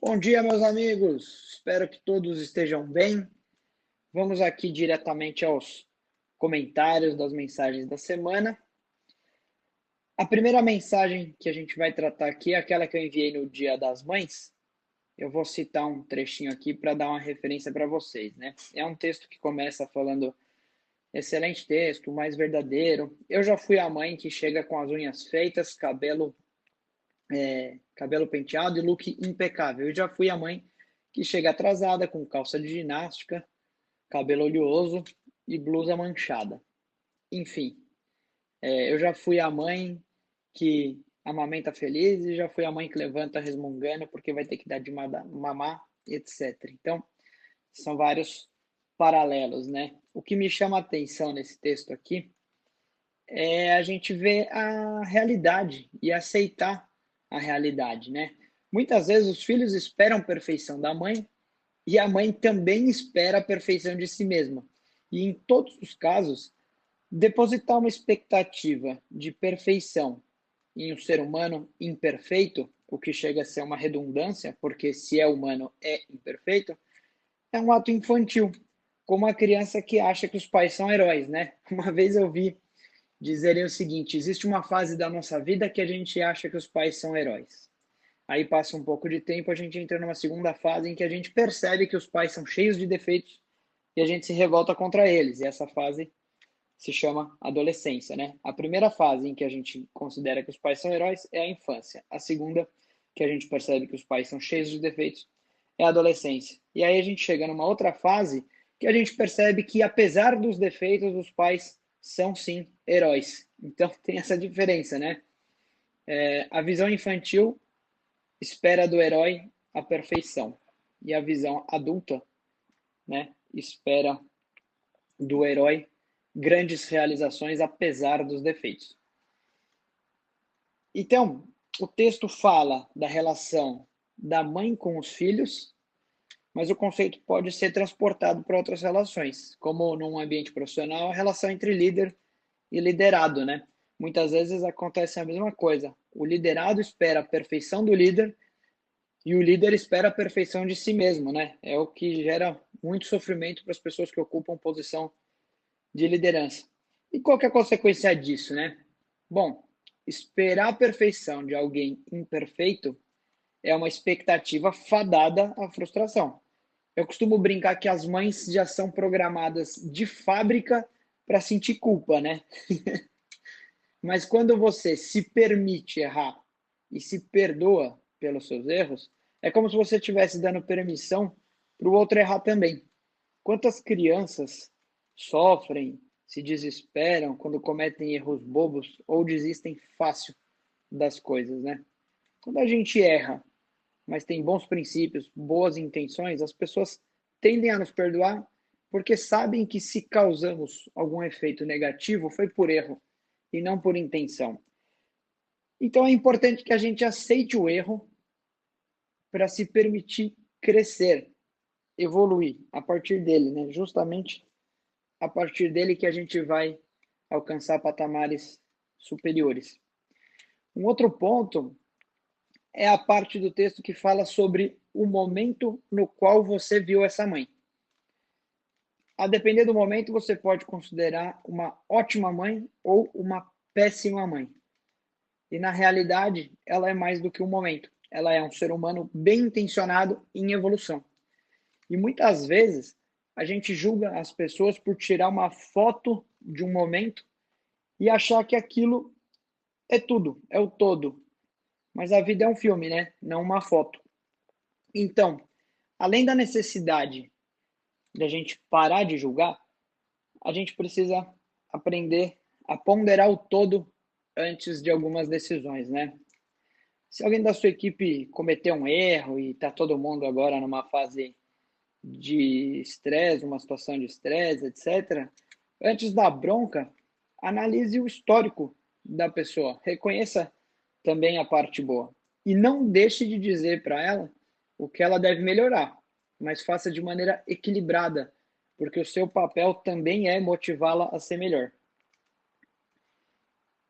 Bom dia, meus amigos. Espero que todos estejam bem. Vamos aqui diretamente aos comentários das mensagens da semana. A primeira mensagem que a gente vai tratar aqui é aquela que eu enviei no Dia das Mães. Eu vou citar um trechinho aqui para dar uma referência para vocês, né? É um texto que começa falando: excelente texto, mais verdadeiro. Eu já fui a mãe que chega com as unhas feitas, cabelo penteado e look impecável. Eu já fui a mãe que chega atrasada com calça de ginástica, cabelo oleoso e blusa manchada. Enfim, eu já fui a mãe que amamenta feliz e já fui a mãe que levanta resmungando porque vai ter que dar de mamar, etc. Então, são vários paralelos, né? O que me chama a atenção nesse texto aqui é a gente ver a realidade e aceitar a realidade, né? Muitas vezes os filhos esperam a perfeição da mãe e a mãe também espera a perfeição de si mesma. E em todos os casos, depositar uma expectativa de perfeição em um ser humano imperfeito, o que chega a ser uma redundância, porque se é humano é imperfeito, é um ato infantil, como a criança que acha que os pais são heróis, né? Uma vez eu vi dizerem o seguinte: existe uma fase da nossa vida que a gente acha que os pais são heróis. Aí passa um pouco de tempo, a gente entra numa segunda fase em que a gente percebe que os pais são cheios de defeitos e a gente se revolta contra eles. E essa fase se chama adolescência, né? A primeira fase em que a gente considera que os pais são heróis é a infância. A segunda, que a gente percebe que os pais são cheios de defeitos, é a adolescência. E aí a gente chega numa outra fase que a gente percebe que, apesar dos defeitos, os pais são sim heróis. Então tem essa diferença, né? A visão infantil espera do herói a perfeição. E a visão adulta, né, espera do herói grandes realizações apesar dos defeitos. Então, o texto fala da relação da mãe com os filhos, mas o conceito pode ser transportado para outras relações, como num ambiente profissional, a relação entre líder e liderado, né? Muitas vezes acontece a mesma coisa. O liderado espera a perfeição do líder e o líder espera a perfeição de si mesmo, né? É o que gera muito sofrimento para as pessoas que ocupam posição de liderança. E qual que é a consequência disso, né? Bom, esperar a perfeição de alguém imperfeito é uma expectativa fadada à frustração. Eu costumo brincar que as mães já são programadas de fábrica para sentir culpa, né? Mas quando você se permite errar e se perdoa pelos seus erros, é como se você estivesse dando permissão para o outro errar também. Quantas crianças sofrem, se desesperam quando cometem erros bobos ou desistem fácil das coisas, né? Quando a gente erra, mas tem bons princípios, boas intenções, as pessoas tendem a nos perdoar porque sabem que se causamos algum efeito negativo foi por erro e não por intenção. Então é importante que a gente aceite o erro para se permitir crescer, evoluir a partir dele, né? Justamente a partir dele que a gente vai alcançar patamares superiores. Um outro ponto é a parte do texto que fala sobre o momento no qual você viu essa mãe. A depender do momento, você pode considerar uma ótima mãe ou uma péssima mãe. E na realidade, ela é mais do que um momento. Ela é um ser humano bem intencionado em evolução. E muitas vezes a gente julga as pessoas por tirar uma foto de um momento e achar que aquilo é tudo, é o todo. Mas a vida é um filme, né? Não uma foto. Então, além da necessidade da gente parar de julgar, a gente precisa aprender a ponderar o todo antes de algumas decisões, né? Se alguém da sua equipe cometeu um erro e está todo mundo agora numa fase de estresse, uma situação de estresse, etc., antes da bronca, analise o histórico da pessoa, reconheça também a parte boa e não deixe de dizer para ela o que ela deve melhorar, mas faça de maneira equilibrada, porque o seu papel também é motivá-la a ser melhor.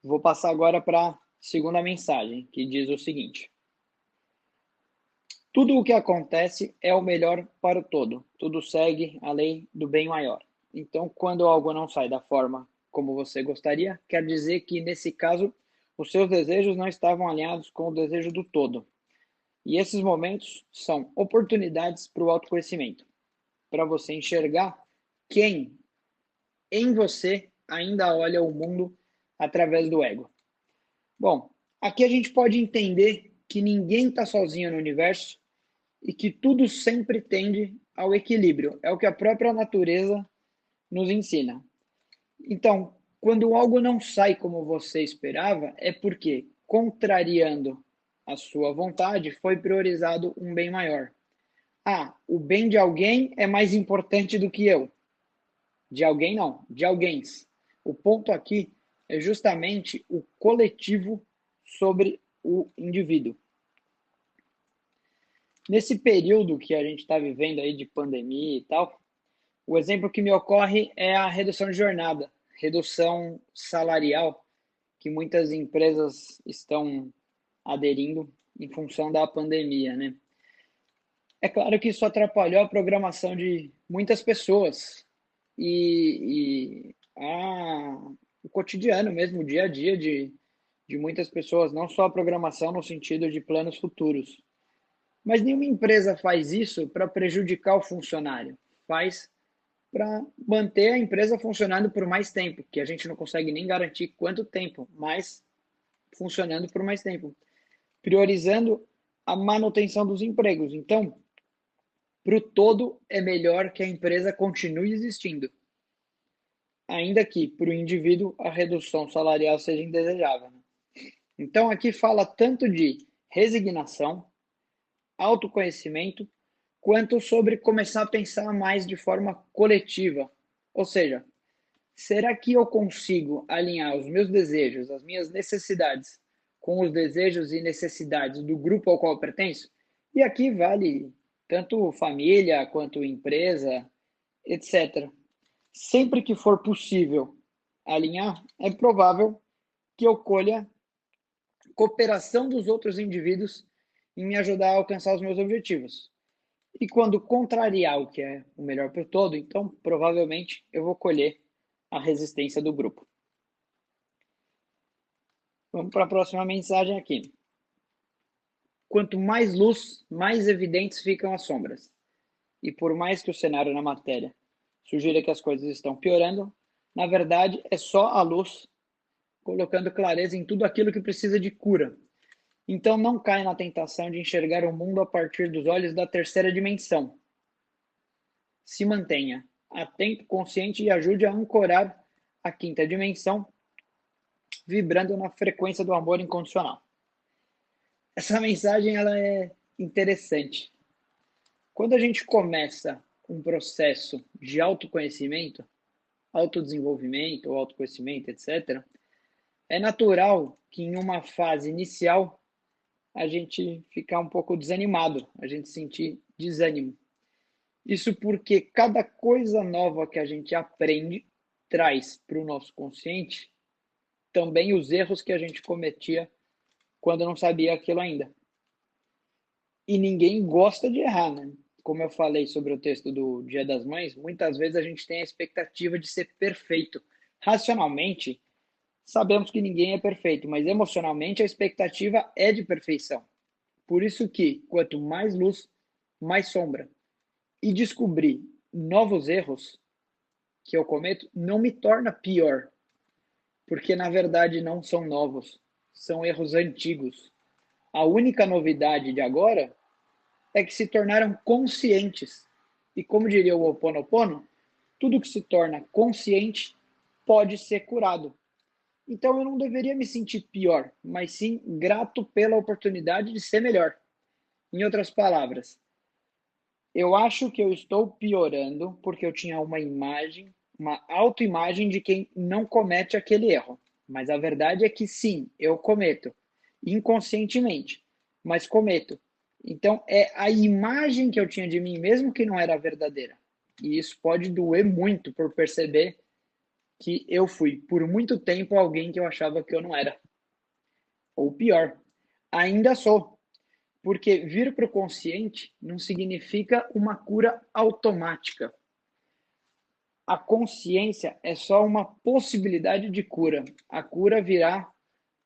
Vou passar agora para a segunda mensagem, que diz o seguinte: Tudo o que acontece é o melhor para o todo. Tudo segue a lei do bem maior. Então, quando algo não sai da forma como você gostaria, quer dizer que, nesse caso, os seus desejos não estavam alinhados com o desejo do todo. E esses momentos são oportunidades para o autoconhecimento, para você enxergar quem em você ainda olha o mundo através do ego. Bom, aqui a gente pode entender que ninguém está sozinho no universo e que tudo sempre tende ao equilíbrio. É o que a própria natureza nos ensina. Então, quando algo não sai como você esperava, é porque, contrariando a sua vontade, foi priorizado um bem maior. Ah, o bem de alguém é mais importante do que eu. De alguém não, de alguém. O ponto aqui é justamente o coletivo sobre o indivíduo. Nesse período que a gente está vivendo aí de pandemia e tal, o exemplo que me ocorre é a redução de jornada, redução salarial, que muitas empresas estão aderindo em função da pandemia, né? É claro que isso atrapalhou a programação de muitas pessoas o cotidiano mesmo, o dia a dia de muitas pessoas, não só a programação no sentido de planos futuros. Mas nenhuma empresa faz isso para prejudicar o funcionário. Faz para manter a empresa funcionando por mais tempo, que a gente não consegue nem garantir quanto tempo, mas funcionando por mais tempo, priorizando a manutenção dos empregos. Então, para o todo, é melhor que a empresa continue existindo, ainda que para o indivíduo a redução salarial seja indesejável. Então, aqui fala tanto de resignação, autoconhecimento, quanto sobre começar a pensar mais de forma coletiva. Ou seja, será que eu consigo alinhar os meus desejos, as minhas necessidades, com os desejos e necessidades do grupo ao qual eu pertenço? E aqui vale tanto família quanto empresa, etc. Sempre que for possível alinhar, é provável que eu colha cooperação dos outros indivíduos em me ajudar a alcançar os meus objetivos. E quando contrariar o que é o melhor para o todo, então provavelmente eu vou colher a resistência do grupo. Vamos para a próxima mensagem aqui. Quanto mais luz, mais evidentes ficam as sombras. E por mais que o cenário na matéria sugira que as coisas estão piorando, na verdade é só a luz colocando clareza em tudo aquilo que precisa de cura. Então não caia na tentação de enxergar o mundo a partir dos olhos da terceira dimensão. Se mantenha atento, consciente e ajude a ancorar a quinta dimensão, vibrando na frequência do amor incondicional. Essa mensagem ela é interessante. Quando a gente começa um processo de autoconhecimento, autodesenvolvimento ou autoconhecimento, etc., é natural que em uma fase inicial a gente ficar um pouco desanimado, a gente sentir desânimo. Isso porque cada coisa nova que a gente aprende traz para o nosso consciente também os erros que a gente cometia quando não sabia aquilo ainda. E ninguém gosta de errar, né? Como eu falei sobre o texto do Dia das Mães, muitas vezes a gente tem a expectativa de ser perfeito. Racionalmente, sabemos que ninguém é perfeito, mas emocionalmente a expectativa é de perfeição. Por isso que, quanto mais luz, mais sombra. E descobrir novos erros que eu cometo não me torna pior, porque na verdade não são novos, são erros antigos. A única novidade de agora é que se tornaram conscientes. E como diria o Ho Oponopono, tudo que se torna consciente pode ser curado. Então eu não deveria me sentir pior, mas sim grato pela oportunidade de ser melhor. Em outras palavras, eu acho que eu estou piorando porque eu tinha uma imagem, uma autoimagem de quem não comete aquele erro. Mas a verdade é que sim, eu cometo, inconscientemente, mas cometo. Então é a imagem que eu tinha de mim mesmo que não era verdadeira. E isso pode doer muito por perceber que eu fui, por muito tempo, alguém que eu achava que eu não era. Ou pior, ainda sou. Porque vir para o consciente não significa uma cura automática. A consciência é só uma possibilidade de cura. A cura virá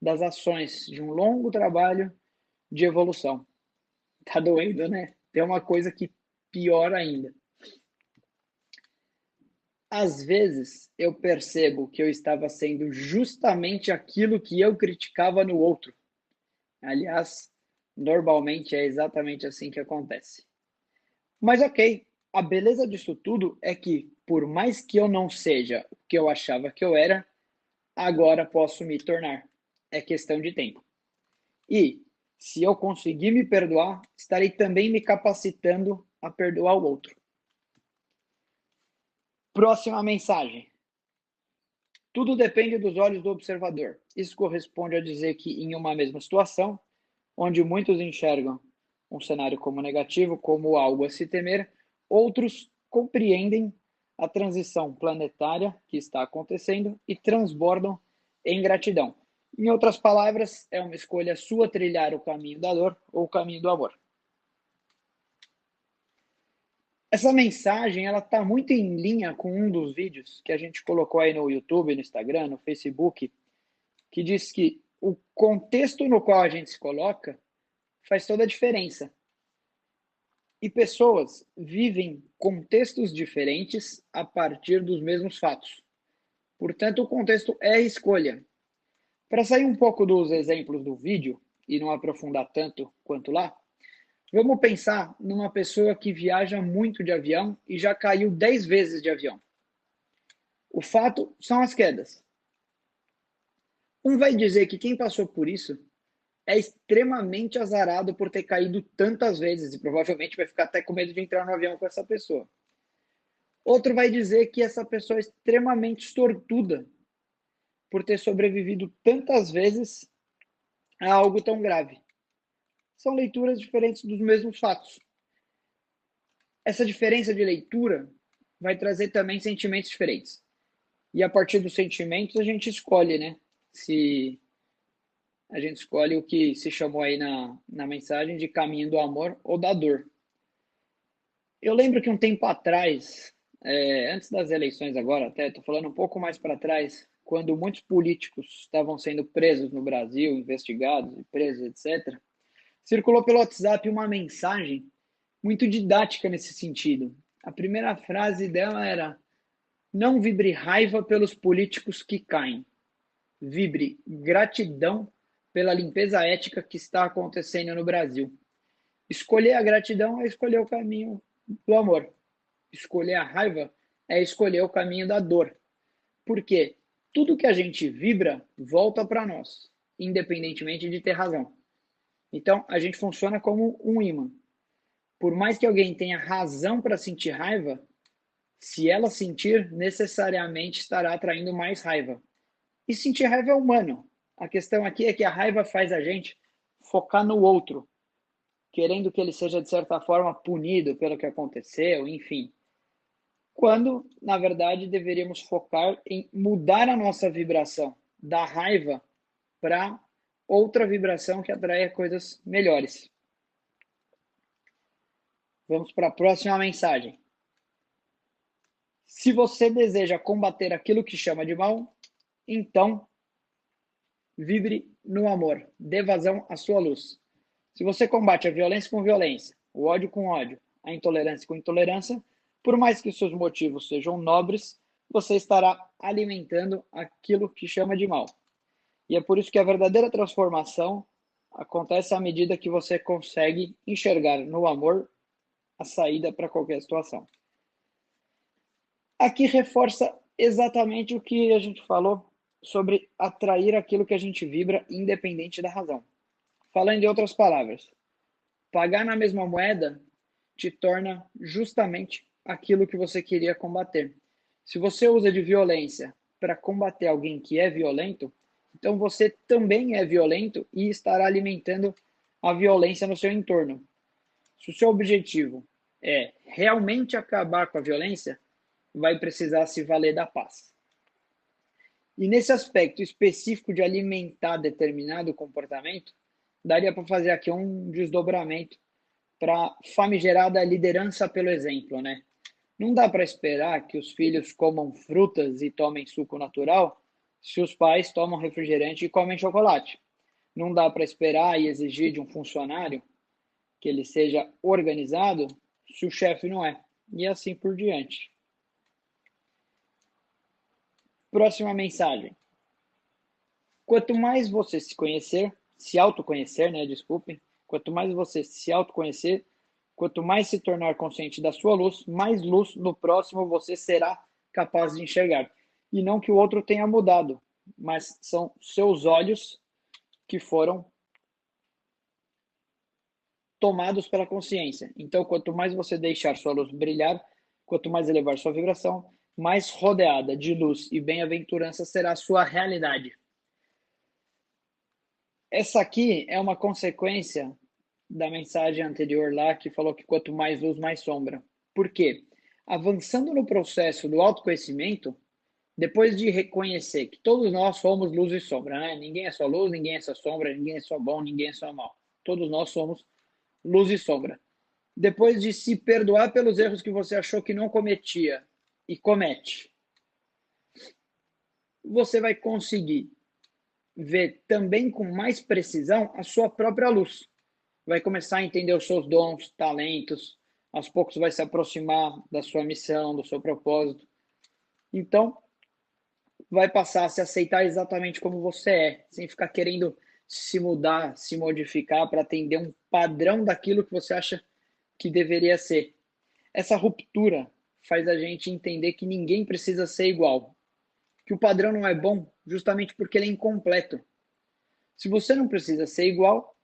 das ações de um longo trabalho de evolução. Tá doendo, né? Tem uma coisa que pior ainda. Às vezes eu percebo que eu estava sendo justamente aquilo que eu criticava no outro. Aliás, normalmente é exatamente assim que acontece. Mas ok, a beleza disso tudo é que, por mais que eu não seja o que eu achava que eu era, agora posso me tornar. É questão de tempo. E, se eu conseguir me perdoar, estarei também me capacitando a perdoar o outro. Próxima mensagem. Tudo depende dos olhos do observador. Isso corresponde a dizer que, em uma mesma situação, onde muitos enxergam um cenário como negativo, como algo a se temer, outros compreendem a transição planetária que está acontecendo e transbordam em gratidão. Em outras palavras, é uma escolha sua trilhar o caminho da dor ou o caminho do amor. Essa mensagem ela está muito em linha com um dos vídeos que a gente colocou aí no YouTube, no Instagram, no Facebook, que diz que o contexto no qual a gente se coloca faz toda a diferença. E pessoas vivem contextos diferentes a partir dos mesmos fatos. Portanto, o contexto é escolha. Para sair um pouco dos exemplos do vídeo e não aprofundar tanto quanto lá, vamos pensar numa pessoa que viaja muito de avião e já caiu 10 vezes de avião. O fato são as quedas. Um vai dizer que quem passou por isso é extremamente azarado por ter caído tantas vezes e provavelmente vai ficar até com medo de entrar no avião com essa pessoa. Outro vai dizer que essa pessoa é extremamente sortuda por ter sobrevivido tantas vezes a algo tão grave. São leituras diferentes dos mesmos fatos. Essa diferença de leitura vai trazer também sentimentos diferentes. E a partir dos sentimentos a gente escolhe, né? Se a gente escolhe o que se chamou aí na mensagem de caminho do amor ou da dor. Eu lembro que um tempo atrás, antes das eleições agora, até estou falando um pouco mais para trás, quando muitos políticos estavam sendo presos no Brasil, investigados, presos, etc., circulou pelo WhatsApp uma mensagem muito didática nesse sentido. A primeira frase dela era: não vibre raiva pelos políticos que caem. Vibre gratidão pela limpeza ética que está acontecendo no Brasil. Escolher a gratidão é escolher o caminho do amor. Escolher a raiva é escolher o caminho da dor. Porque tudo que a gente vibra volta para nós, independentemente de ter razão. Então, a gente funciona como um imã. Por mais que alguém tenha razão para sentir raiva, se ela sentir, necessariamente estará atraindo mais raiva. E sentir raiva é humano. A questão aqui é que a raiva faz a gente focar no outro, querendo que ele seja, de certa forma, punido pelo que aconteceu, enfim. Quando, na verdade, deveríamos focar em mudar a nossa vibração da raiva para outra vibração que atraia coisas melhores. Vamos para a próxima mensagem. Se você deseja combater aquilo que chama de mal, então vibre no amor, dê vazão à sua luz. Se você combate a violência com violência, o ódio com ódio, a intolerância com intolerância, por mais que seus motivos sejam nobres, você estará alimentando aquilo que chama de mal. E é por isso que a verdadeira transformação acontece à medida que você consegue enxergar no amor a saída para qualquer situação. Aqui reforça exatamente o que a gente falou sobre atrair aquilo que a gente vibra, independente da razão. Falando em outras palavras, pagar na mesma moeda te torna justamente aquilo que você queria combater. Se você usa de violência para combater alguém que é violento, então você também é violento e estará alimentando a violência no seu entorno. Se o seu objetivo é realmente acabar com a violência, vai precisar se valer da paz. E nesse aspecto específico de alimentar determinado comportamento, daria para fazer aqui um desdobramento para famigerada liderança pelo exemplo, né? Não dá para esperar que os filhos comam frutas e tomem suco natural se os pais tomam refrigerante e comem chocolate. Não dá para esperar e exigir de um funcionário que ele seja organizado se o chefe não é. E assim por diante. Próxima mensagem. Quanto mais você se conhecer, se autoconhecer, né? Desculpem. Quanto mais você se autoconhecer, quanto mais se tornar consciente da sua luz, mais luz no próximo você será capaz de enxergar. E não que o outro tenha mudado, mas são seus olhos que foram tomados pela consciência. Então, quanto mais você deixar sua luz brilhar, quanto mais elevar sua vibração, mais rodeada de luz e bem-aventurança será a sua realidade. Essa aqui é uma consequência da mensagem anterior lá, que falou que quanto mais luz, mais sombra. Por quê? Avançando no processo do autoconhecimento, depois de reconhecer que todos nós somos luz e sombra, né? Ninguém é só luz, ninguém é só sombra, ninguém é só bom, ninguém é só mal. Todos nós somos luz e sombra. Depois de se perdoar pelos erros que você achou que não cometia e comete, você vai conseguir ver também com mais precisão a sua própria luz. Vai começar a entender os seus dons, talentos, aos poucos vai se aproximar da sua missão, do seu propósito. Então, vai passar a se aceitar exatamente como você é, sem ficar querendo se mudar, se modificar para atender um padrão daquilo que você acha que deveria ser. Essa ruptura faz a gente entender que ninguém precisa ser igual, que o padrão não é bom justamente porque ele é incompleto. Se você não precisa ser igual,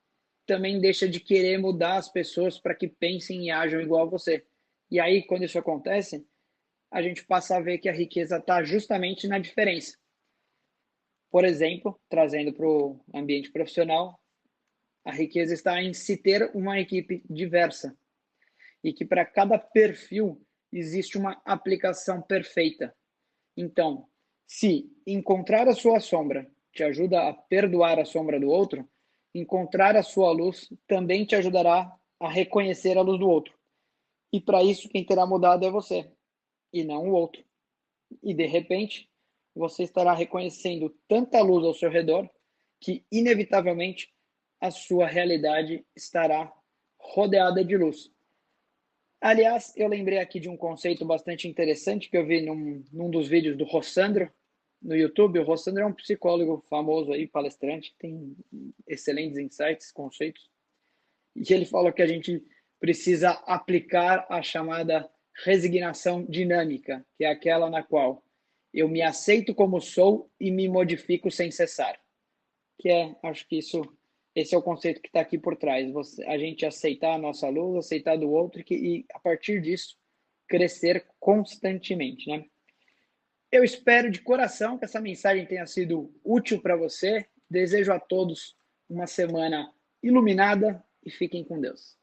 também deixa de querer mudar as pessoas para que pensem e ajam igual a você. E aí, quando isso acontece, a gente passa a ver que a riqueza está justamente na diferença. Por exemplo, trazendo para o ambiente profissional, a riqueza está em se ter uma equipe diversa e que para cada perfil existe uma aplicação perfeita. Então, se encontrar a sua sombra te ajuda a perdoar a sombra do outro, encontrar a sua luz também te ajudará a reconhecer a luz do outro. E para isso, quem terá mudado é você, e não o outro. E de repente, você estará reconhecendo tanta luz ao seu redor que, inevitavelmente, a sua realidade estará rodeada de luz. Aliás, eu lembrei aqui de um conceito bastante interessante que eu vi num dos vídeos do Rossandro no YouTube. O Rossandro é um psicólogo famoso aí, palestrante, tem excelentes insights, conceitos. E ele fala que a gente precisa aplicar a chamada resignação dinâmica, que é aquela na qual eu me aceito como sou e me modifico sem cessar. Que é, acho que esse é o conceito que está aqui por trás. A gente aceitar a nossa luz, aceitar do outro e a partir disso, crescer constantemente, né? Eu espero de coração que essa mensagem tenha sido útil para você. Desejo a todos uma semana iluminada e fiquem com Deus.